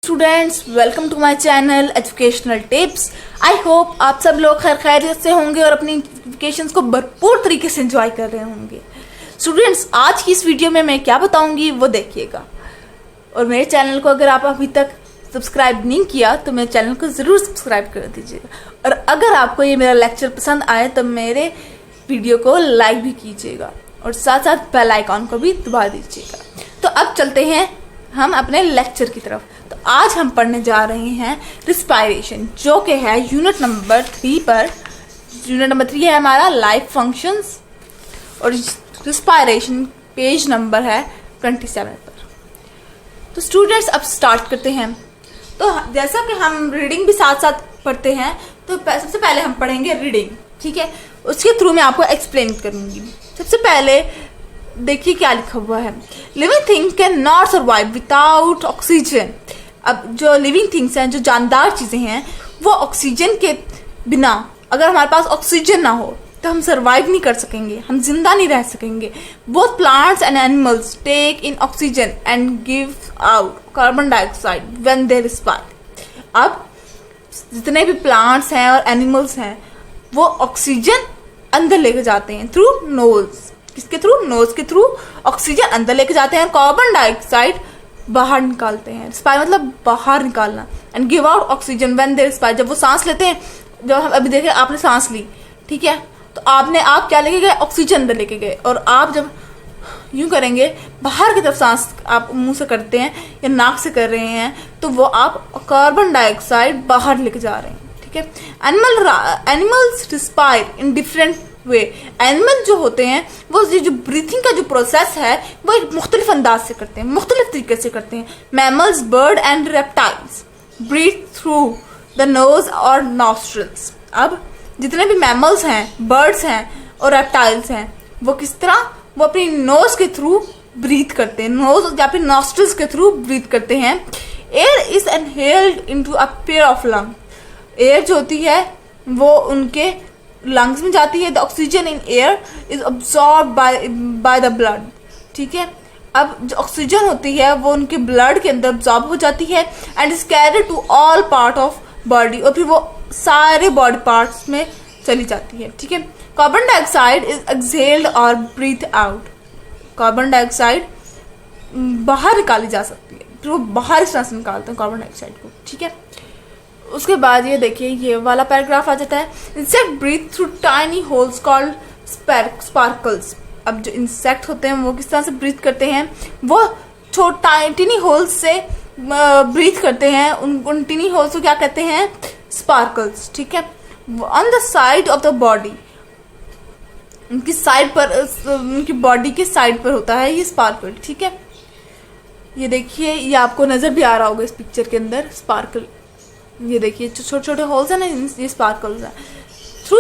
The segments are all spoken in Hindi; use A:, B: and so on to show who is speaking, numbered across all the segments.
A: Students, welcome to my channel educational tips. I hope आप सब लोग खैरियत से होंगे और अपनी वेकेशंस को भरपूर तरीके से एंजॉय कर रहे होंगे। स्टूडेंट्स, आज की इस वीडियो में मैं क्या बताऊंगी वो देखिएगा। और मेरे चैनल को अगर आप अभी तक सब्सक्राइब नहीं किया तो मेरे चैनल को ज़रूर सब्सक्राइब कर दीजिएगा। और अगर आपको ये मेरा लेक्चर पसंद आए तो मेरे वीडियो को लाइक भी कीजिएगा और साथ साथ बेल आइकॉन को भी दबा दीजिएगा। तो अब चलते हैं हम अपने लेक्चर की तरफ। तो आज हम पढ़ने जा रहे हैं रिस्पायरेशन, जो कि है यूनिट नंबर 3 पर। यूनिट नंबर 3 है हमारा लाइफ फंक्शंस और रिस्पायरेशन पेज नंबर है 27 पर। तो स्टूडेंट्स, अब स्टार्ट करते हैं। तो जैसा कि हम रीडिंग भी साथ साथ पढ़ते हैं, तो सबसे पहले हम पढ़ेंगे रीडिंग, ठीक है। उसके थ्रू मैं आपको एक्सप्लेन करूंगी। सबसे पहले देखिए क्या लिखा हुआ है। Living things can not survive without oxygen. अब जो लिविंग थिंग्स हैं, जो जानदार चीज़ें हैं, वो ऑक्सीजन के बिना, अगर हमारे पास ऑक्सीजन ना हो तो हम सर्वाइव नहीं कर सकेंगे, हम जिंदा नहीं रह सकेंगे। Both plants and animals take in oxygen and give out carbon dioxide when they respire. अब जितने भी प्लांट्स हैं और एनिमल्स हैं, वो ऑक्सीजन अंदर लेके जाते हैं थ्रू नोज। किसके थ्रू? नोज के थ्रू ऑक्सीजन अंदर लेके जाते हैं, कार्बन डाइऑक्साइड बाहर निकालते हैं। रिस्पायर मतलब बाहर निकालना। And give out oxygen when they respire. जब वो सांस लेते हैं, जब हम अभी देखें आपने सांस ली, ठीक है, तो आप क्या लेके गए? ऑक्सीजन अंदर लेके गए। और आप जब यूं करेंगे, बाहर की तरफ सांस आप मुंह से करते हैं या नाक से कर रहे हैं, तो वो आप कार्बन डाइऑक्साइड बाहर लेके जा रहे हैं, ठीक है। Animals respire in different way. Animal जो होते हैं वो जो ब्रीथिंग का जो प्रोसेस है वो एक मुख्तलिफ अंदाज से करते हैं, मुख्तलिफ तरीके से करते हैं। Mammals, bird and reptiles breathe through the nose और नॉस्ट्रल्स। अब जितने भी मैमल्स हैं, बर्ड्स हैं और रेप्टाइल्स हैं, वो किस तरह? वो अपनी नोज के थ्रू ब्रीथ करते हैं, नोज या फिर नॉस्ट्रल्स के थ्रू ब्रीथ करते हैं। Air is inhaled into a pair of lung. Air जो होती है वो उनके लंग्स में जाती है। The oxygen in air is absorb by the blood, ठीक है। अब जो ऑक्सीजन होती है वो उनके ब्लड के अंदर अब्सॉर्ब हो जाती है and is carried to all part of body, और फिर वो सारे बॉडी पार्ट्स में चली जाती है, ठीक है। कार्बन डाइऑक्साइड इज एक्सहेल्ड और ब्रीथ आउट। कार्बन डाइऑक्साइड बाहर निकाली जा सकती है, फिर वो बाहर इस तरह से निकालते हैं कार्बन डाइऑक्साइड को, ठीक है। उसके बाद ये देखिए, ये वाला पैराग्राफ आ जाता है। Insect breathe through tiny holes called spiracles. अब जो इंसेक्ट होते हैं वो किस तरह से ब्रीथ करते हैं? वो टिनी होल्स से ब्रीथ करते हैं। उन टिनी होल्स को क्या कहते हैं? स्पार्कल्स, ठीक है। On the side of the body, उनकी साइड पर, उनकी बॉडी के साइड पर होता है ये स्पार्कल, ठीक है। ये देखिए, ये आपको नजर भी आ रहा होगा इस पिक्चर के अंदर स्पार्कल। ये देखिए छोटे छोटे होल्स है ना, ये स्पार्कल्स है। Through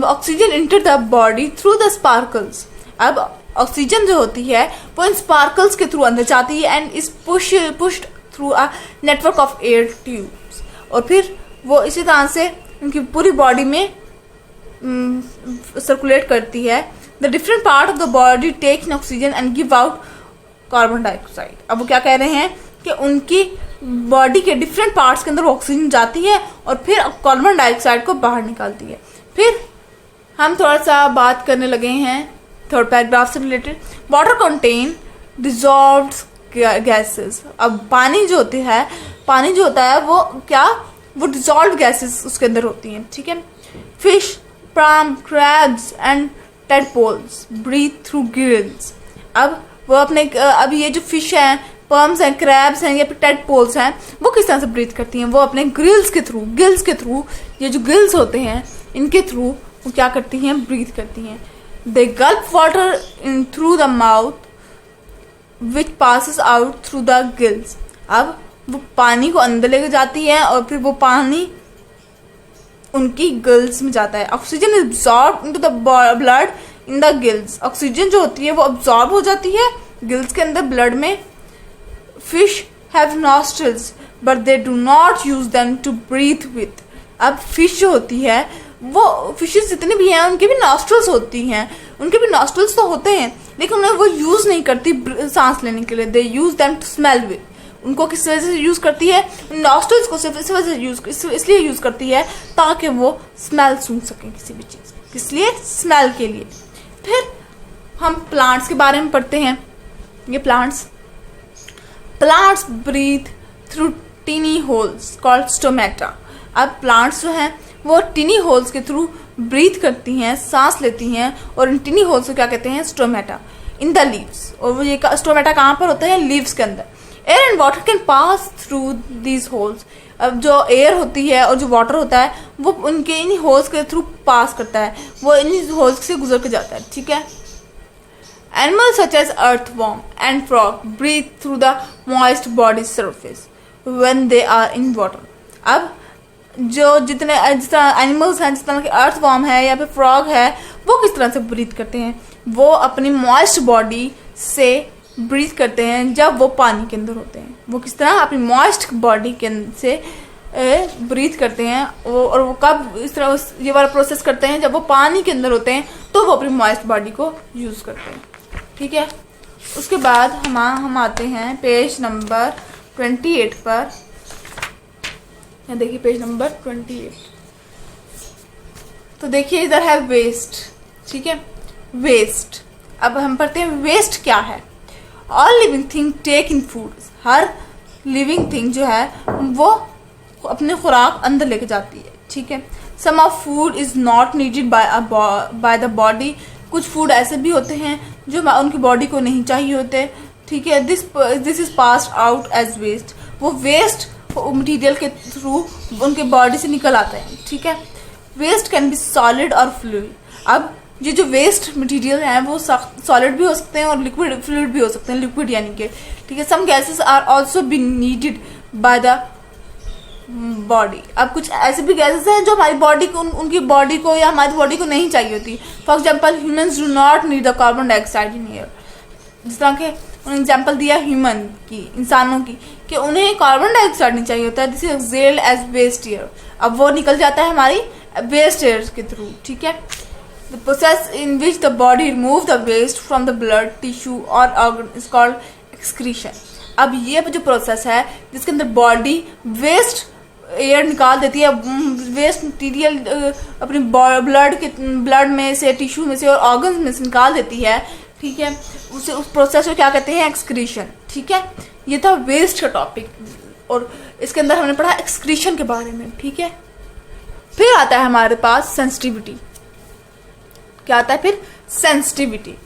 A: oxygen enter the body through the sparkles. अब ऑक्सीजन जो होती है वो इन स्पार्कल्स के थ्रू अंदर जाती है and is pushed through a network of air tubes. और फिर वो इसी तरह से उनकी पूरी बॉडी में सर्कुलेट करती है। The different part of the body take in oxygen and give out carbon dioxide. अब वो क्या कह रहे हैं कि उनकी बॉडी के डिफरेंट पार्ट्स के अंदर ऑक्सीजन जाती है और फिर कार्बन डाइऑक्साइड को बाहर निकालती है। फिर हम थोड़ा सा बात करने लगे हैं थर्ड पैराग्राफ से related. Water contain dissolved gases. अब पानी जो होता है वो क्या? वो डिजॉल्व्ड गैसेस उसके अंदर होती हैं, ठीक है। Fish, prawn, crabs and tadpoles breathe through gills. अब वो अब ये जो फिश हैं, पर्म्स हैं, क्रैब्स हैं या फिर टेडपोल्स हैं, वो किस तरह से ब्रीथ करती हैं? वो अपने गिल्स के थ्रू, ये जो गिल्स होते हैं इनके थ्रू वो क्या करती हैं? ब्रीथ करती हैं। They gulp water in through the mouth which passes out through the gills. अब वो पानी को अंदर लेके जाती है और फिर वो पानी उनकी गिल्स में जाता है। Oxygen is absorb into the blood in the gills. Oxygen जो होती है वो अब्सॉर्ब हो जाती है गिल्स के अंदर, ब्लड में। Fish have nostrils, but they do not use them to breathe with. अब फिश जो होती है, वो फिशेस जितने भी हैं उनके भी नॉस्ट्रल्स होती हैं, उनके भी नॉस्ट्रल्स तो होते हैं, लेकिन उन्हें वो यूज नहीं करती सांस लेने के लिए। They use them to smell with. उनको किस वजह से यूज़ करती है, नॉस्ट्रल्स को सिर्फ इस वजह से इसलिए यूज़ करती है ताकि वो स्मेल सूंघ सकें किसी भी चीज़, किस लिए, स्मेल के लिए। फिर हम प्लांट्स के बारे में पढ़ते हैं। ये plants breathe through tiny holes called stomata. अब प्लांट्स जो हैं वो टीनी होल्स के थ्रू ब्रीथ करती हैं, सांस लेती हैं, और इन टीनी होल्स को क्या कहते हैं, स्टोमेटा, इन द लीव्स। और वो ये स्टोमेटा कहाँ पर होता है, लीव्स के अंदर। Air and water can pass through these holes. अब जो एयर होती है और जो वाटर होता है वो उनके इन होल्स के थ्रू पास करता है, वो इन होल्स से गुजर के जाता है, ठीक है। Animals such as earthworm and frog breathe through the moist body surface when they are in water. अब जो जिस तरह एनिमल्स हैं, जिस तरह के अर्थवॉर्म है या फिर फ्रॉग है, वो किस तरह से ब्रीथ करते हैं, वो अपनी मॉइस्ट बॉडी से ब्रीथ करते हैं जब वो पानी के अंदर होते हैं। वो किस तरह अपनी मॉइस्ट बॉडी के से ब्रीथ करते हैं, और वो कब इस तरह ये वाला प्रोसेस करते हैं, जब वो पानी के अंदर होते हैं तो वो अपनी मॉइस्ट बॉडी को यूज़ करते हैं, ठीक है। उसके बाद हम आते हैं पेज नंबर 28 पर। देखिए पेज नंबर 28, तो देखिए इधर है वेस्ट, ठीक है, वेस्ट। अब हम पढ़ते हैं वेस्ट क्या है। All living thing take in food, हर लिविंग थिंग जो है वो अपने खुराक अंदर लेके जाती है, ठीक है। Some of food is not needed by the body, कुछ फूड ऐसे भी होते हैं जो उनकी बॉडी को नहीं चाहिए होते, ठीक है। This is passed out as waste, वो वेस्ट मटेरियल के थ्रू उनके बॉडी से निकल आता है, ठीक है। वेस्ट कैन बी सॉलिड और फ्लूइड। अब ये जो वेस्ट मटेरियल है वो सॉलिड भी हो सकते हैं और लिक्विड फ्लूइड भी हो सकते हैं, लिक्विड यानी कि, ठीक है। Some gases are also be needed by the body. अब कुछ ऐसे भी गैसेस हैं जो हमारी बॉडी को, उनकी बॉडी को या हमारी बॉडी को नहीं चाहिए होती। For example humans do not need the carbon dioxide in air. जिस तरह के एग्जाम्पल दिया ह्यूमन की, इंसानों की, कि उन्हें कार्बन डाइऑक्साइड नहीं चाहिए होता है, this is exhaled as waste air. अब वो निकल जाता है हमारी वेस्ट एयर के थ्रू, ठीक है। The process in which the body remove the waste from the blood tissue और ऑर्गन इज कॉल्ड एक्सक्रीशन। अब ये जो प्रोसेस है जिसके अंदर बॉडी वेस्ट एयर निकाल देती है, वेस्ट मटीरियल अपनी ब्लड में से, टिश्यू में से और ऑर्गन्स में से निकाल देती है, ठीक है। उस प्रोसेस को क्या कहते हैं, एक्सक्रीशन, ठीक है। ये था वेस्ट का टॉपिक, और इसके अंदर हमने पढ़ा एक्सक्रीशन के बारे में, ठीक है। फिर आता है हमारे पास सेंसिटिविटी। क्या आता है फिर, sensitivity.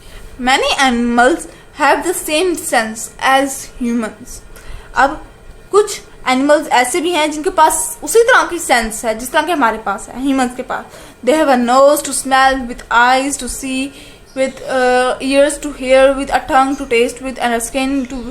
A: Many animals have the same sense as humans. अब कुछ एनिमल्स ऐसे भी हैं जिनके पास उसी तरह की सेंस है जिस तरह के हमारे पास है, ह्यूमंस के पास। They have a nose to smell, with eyes to see, with ears to hear, with a tongue to taste, with and a skin to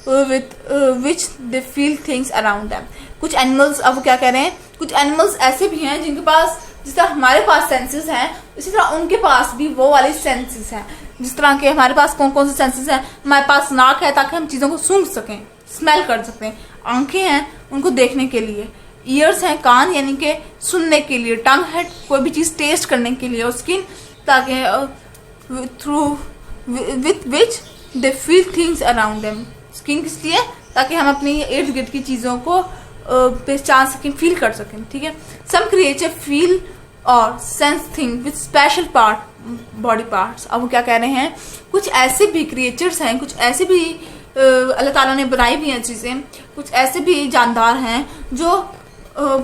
A: with which they feel things around them. कुछ एनिमल्स, अब क्या कह रहे हैं, कुछ एनिमल्स ऐसे भी हैं जिनके पास जिस तरह हमारे पास सेंसेस हैं इसी तरह उनके पास भी वो वाले सेंसेस हैं। जिस तरह के हमारे पास कौन कौन से सेंसेस हैं, हमारे पास नाक है ताकि हम चीज़ों को सूंघ सकें, स्मेल कर सकते हैं। आंखें हैं उनको देखने के लिए, ईयर्स हैं कान यानी कि सुनने के लिए, टंग है कोई भी चीज़ टेस्ट करने के लिए, और स्किन ताकि through with which they feel things around them. Skin किस लिए, ताकि हम अपनी इर्द गिर्द की चीज़ों को पहचान सकें, फील कर सकें, ठीक है। सम क्रिएचर फील और sense thing with special part body parts. अब वो क्या कह रहे हैं, कुछ ऐसे भी क्रिएचर्स हैं, कुछ ऐसे भी अल्लाह ताला ने बनाई भी हैं चीज़ें, कुछ ऐसे भी जानदार हैं जो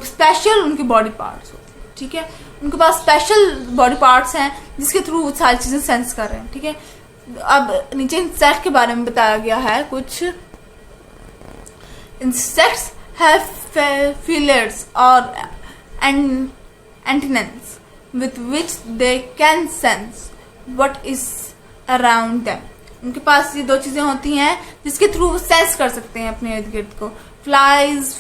A: स्पेशल उनकी बॉडी पार्ट्स होते हैं, ठीक है। उनके पास स्पेशल बॉडी पार्ट्स हैं जिसके थ्रू वो सारी चीज़ें सेंस कर रहे हैं, ठीक है। अब नीचे इंसेक्ट के बारे में बताया गया है। कुछ इंसेक्ट्स हैव फीलर्स और antennas with which they can sense what is around them. उनके पास ये दो चीज़ें होती हैं जिसके थ्रू वो सेंस कर सकते हैं अपने इर्द गिर्द को। Flies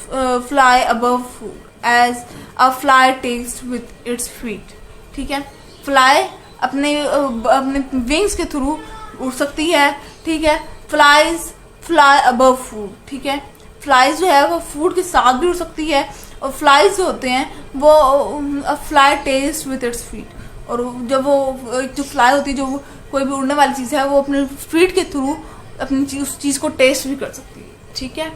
A: fly above food as a fly tastes with its feet, ठीक है। फ्लाई अपने विंग्स के थ्रू उड़ सकती है, ठीक है। फ्लाइज फ्लाई अबव फूड, ठीक है। फ्लाइज जो है वो फूड के साथ भी उड़ सकती है, और फ्लाइज जो होते हैं वो fly taste with its feet. और जब वो जो फ्लाई होती है, जो कोई भी उड़ने वाली चीज़ है, वो अपने फीट के थ्रू अपनी उस चीज़ को टेस्ट भी कर सकती है, ठीक है।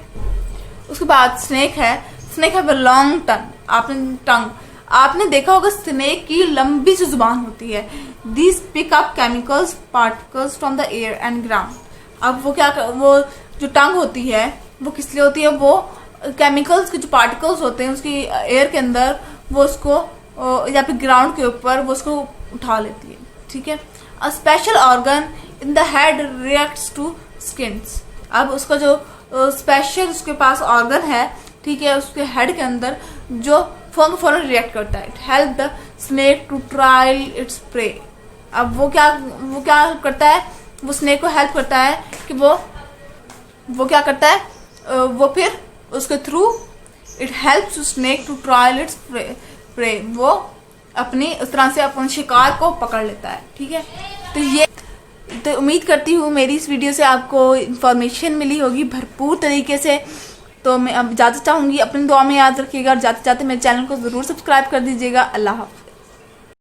A: उसके बाद स्नेक है, स्नेक हैव अ लॉन्ग टंग। आपने देखा होगा स्नेक की लंबी सी जुबान होती है। These pick up chemicals particles from the air and ground. अब वो जो टंग होती है वो किस लिए होती है, वो केमिकल्स के जो पार्टिकल्स होते हैं उसकी एयर के अंदर वो उसको या फिर ग्राउंड के ऊपर वो उसको उठा लेती है, ठीक है। A special organ in the head reacts to skins. अब उसका जो स्पेशल उसके पास ऑर्गन है, ठीक है, उसके हेड के अंदर जो फौरन रिएक्ट करता है। It help the snake to trial its prey. अब वो क्या करता है, वो स्नेक को हेल्प करता है कि वो क्या करता है, वो फिर उसके through it helps to snake to trial its prey. वो उस तरह से अपने शिकार को पकड़ लेता है, ठीक है। तो उम्मीद करती हूँ मेरी इस वीडियो से आपको इन्फॉर्मेशन मिली होगी भरपूर तरीके से। तो मैं अब इजाज़त चाहूँगी, अपनी दुआ में याद रखिएगा और जाते जाते मेरे चैनल को ज़रूर सब्सक्राइब कर दीजिएगा। अल्लाह हाफ़िज़।